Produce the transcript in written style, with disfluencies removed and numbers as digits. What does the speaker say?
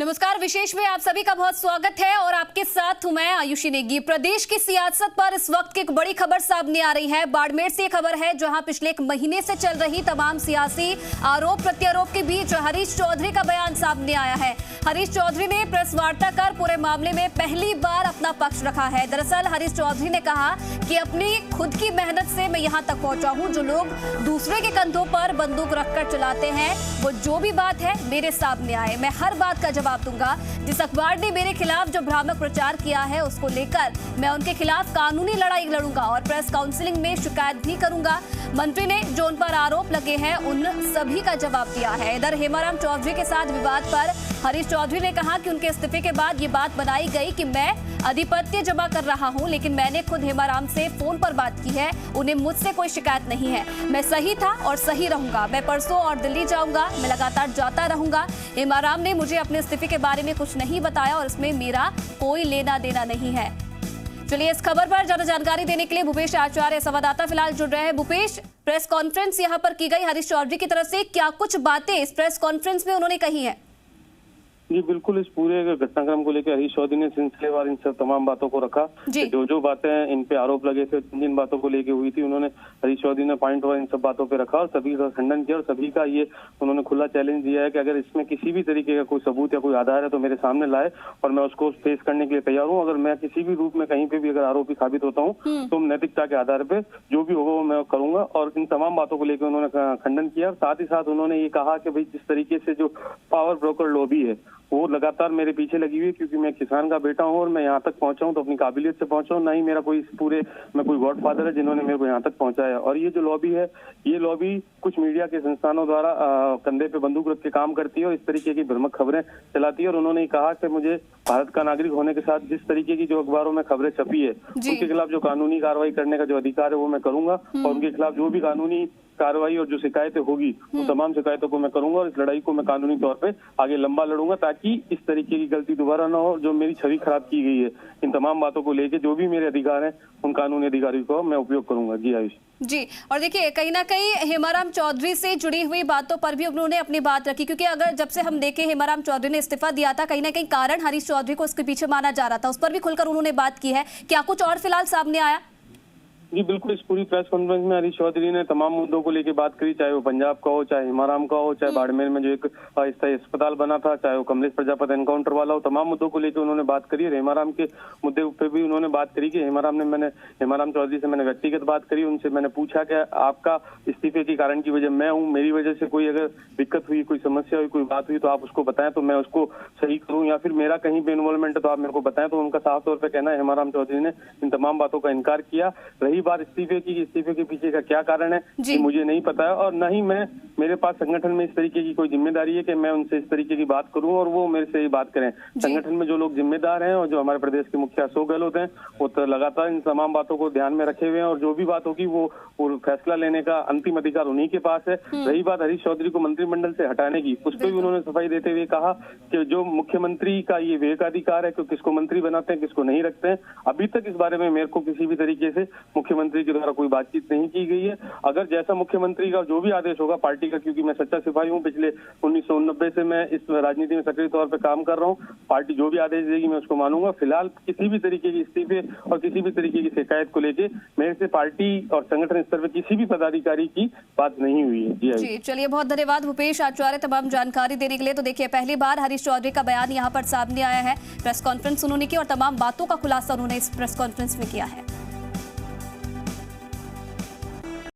नमस्कार, विशेष में आप सभी का बहुत स्वागत है और आपके साथ हूं मैं आयुषी नेगी। प्रदेश की सियासत पर इस वक्त की एक बड़ी खबर सामने आ रही है। बाड़मेर से खबर है जहां पिछले एक महीने से चल रही तमाम सियासी आरोप प्रत्यारोप के बीच हरीश चौधरी का बयान सामने आया है। हरीश चौधरी ने प्रेस वार्ता कर पूरे मामले में पहली बार अपना पक्ष रखा है। दरअसल हरीश चौधरी ने कहा कि अपनी खुद की मेहनत से मैं यहाँ तक पहुंचा हूँ। जो लोग दूसरे के कंधों पर बंदूक रखकर चलाते हैं, वो जो भी बात है मेरे सामने आए, मैं हर बात का जवाब दूंगा। जिस अखबार ने मेरे खिलाफ जो भ्रामक प्रचार किया है उसको लेकर मैं उनके खिलाफ कानूनी लड़ाई लड़ूंगा और प्रेस काउंसिलिंग में शिकायत भी करूंगा। मंत्री ने जो उन पर आरोप लगे हैं उन सभी का जवाब दिया है। इधर हेमाराम चौधरी के साथ विवाद पर हरीश चौधरी ने कहा कि उनके इस्तीफे के बाद ये बात बनाई गई कि मैं आधिपत्य जमा कर रहा हूं, लेकिन मैंने खुद हेमाराम से फोन पर बात की है, उन्हें मुझसे कोई शिकायत नहीं है। मैं सही था और सही रहूंगा। मैं परसों और दिल्ली जाऊंगा, मैं लगातार जाता रहूंगा। हेमाराम ने मुझे अपने इस्तीफे के बारे में कुछ नहीं बताया और इसमें मेरा कोई लेना देना नहीं है। चलिए, इस खबर पर ज्यादा जानकारी देने के लिए भूपेश आचार्य संवाददाता फिलहाल जुड़ रहे हैं। भूपेश, प्रेस कॉन्फ्रेंस यहां पर की गई हरीश चौधरी की तरफ से, क्या कुछ बातें इस प्रेस कॉन्फ्रेंस में उन्होंने कही है? जी बिल्कुल, इस पूरे घटनाक्रम को लेकर हरीश चौधरी ने सिलसिलेवार इन सब तमाम बातों को रखा। जो बातें इन पे आरोप लगे थे, जिन बातों को लेकर हुई थी, उन्होंने हरीश चौधरी ने पॉइंट वाइज इन सब बातों पे रखा और सभी का खंडन किया और सभी का ये उन्होंने खुला चैलेंज दिया है कि अगर इसमें किसी भी तरीके का कोई सबूत या कोई आधार है तो मेरे सामने लाए और मैं उसको फेस करने के लिए तैयार हूँ। अगर मैं किसी भी रूप में कहीं पे भी अगर आरोपी साबित होता हूँ तो नैतिकता के आधार पे जो भी होगा वो मैं करूंगा। और इन तमाम बातों को लेकर उन्होंने खंडन किया। साथ ही साथ उन्होंने ये कहा कि भाई जिस तरीके से जो पावर ब्रोकर लॉबी है वो लगातार मेरे पीछे लगी हुई है, क्योंकि मैं किसान का बेटा हूं और मैं यहाँ तक पहुंचा हूं तो अपनी काबिलियत से पहुंचा हूं, ना ही मेरा कोई पूरे मैं कोई गॉडफादर है जिन्होंने मेरे को यहाँ तक पहुंचाया। और ये जो लॉबी है, ये लॉबी कुछ मीडिया के संस्थानों द्वारा कंधे पे बंदूक रख के काम करती है और इस तरीके की भ्रामक खबरें चलाती है। और उन्होंने कहा कि मुझे भारत का नागरिक होने के साथ जिस तरीके की जो अखबारों में खबरें छपी है उनके खिलाफ जो कानूनी कार्रवाई करने का जो अधिकार है वो मैं करूंगा और उनके खिलाफ जो भी कानूनी कार्रवाई और जो शिकायतें होगी वो तमाम शिकायतों को मैं करूंगा और इस लड़ाई को मैं कानूनी तौर पे आगे लंबा लड़ूंगा ताकि इस तरीके की गलती दोबारा ना हो। जो मेरी छवि खराब की गई है, इन तमाम बातों को लेके जो भी मेरे अधिकार हैं उन कानूनी अधिकारियों को मैं उपयोग करूंगा। जी आयुष जी, और देखिए कहीं ना कहीं हेमाराम चौधरी से जुड़ी हुई बातों पर भी उन्होंने अपनी बात रखी, क्योंकि अगर जब से हम देखें हेमाराम चौधरी ने इस्तीफा दिया था, कहीं ना कहीं कारण हरीश चौधरी को उसके पीछे माना जा रहा था, उस पर भी खुलकर उन्होंने बात की है। क्या कुछ और फिलहाल सामने आया? जी बिल्कुल, इस पूरी प्रेस कॉन्फ्रेंस में हरीश चौधरी ने तमाम मुद्दों को लेकर बात करी, चाहे वो पंजाब का हो, चाहे हेमाराम का हो, चाहे बाड़मेर में जो एक अस्थायी अस्पताल बना था, चाहे वो कमलेश प्रजापति एनकाउंटर वाला हो, तमाम मुद्दों को लेकर उन्होंने बात करी। और हेमाराम के मुद्दे पे भी उन्होंने बात करी कि हेमाराम चौधरी से मैंने व्यक्तिगत बात करी। उनसे मैंने पूछा कि आपका इस्तीफे के कारण की वजह मैं हूँ, मेरी वजह से कोई अगर दिक्कत हुई, कोई समस्या हुई, कोई बात हुई तो आप उसको बताएं तो मैं उसको सही करूँ, या फिर मेरा कहीं पे इन्वॉल्वमेंट है तो आप मेरे को बताएं। तो उनका साफ तौर पर कहना है, हेमाराम चौधरी ने इन तमाम बातों का इनकार किया। रही बात इस्तीफे के पीछे का क्या कारण है ये मुझे नहीं पता है और न ही मेरे पास संगठन में इस तरीके की कोई जिम्मेदारी है कि मैं उनसे इस तरीके की बात करूं और वो मेरे से ये बात करें। संगठन में जो लोग जिम्मेदार हैं और जो हमारे प्रदेश के मुखिया अशोक गहलोत हैं वो तो लगातार इन तमाम बातों को ध्यान में रखे हुए हैं और जो भी बात होगी वो फैसला लेने का अंतिम अधिकार उन्हीं के पास है। रही बात हरीश चौधरी को मंत्रिमंडल से हटाने की, उस पर भी उन्होंने सफाई देते हुए कहा कि जो मुख्यमंत्री का ये विवेकाधिकार है कि किसको मंत्री बनाते हैं, किसको नहीं रखते हैं। अभी तक इस बारे में मेरे को किसी भी तरीके से मुख्यमंत्री के द्वारा कोई बातचीत नहीं की गई है। अगर जैसा मुख्यमंत्री का जो भी आदेश होगा पार्टी का, क्योंकि मैं सच्चा सिपाही हूं, पिछले 1989 से मैं इस राजनीति में सक्रिय तौर पर काम कर रहा हूं, पार्टी जो भी आदेश देगी मैं उसको मानूंगा। फिलहाल किसी भी तरीके की इस्तीफे और किसी भी तरीके की शिकायत को लेके मेरे से पार्टी और संगठन स्तर पर किसी भी पदाधिकारी की बात नहीं हुई है। जी चलिए, बहुत धन्यवाद भूपेश आचार्य तमाम जानकारी देने के लिए। तो देखिए, पहली बार हरीश चौधरी का बयान यहाँ पर सामने आया है। प्रेस कॉन्फ्रेंस उन्होंने की और तमाम बातों का खुलासा उन्होंने इस प्रेस कॉन्फ्रेंस में किया है।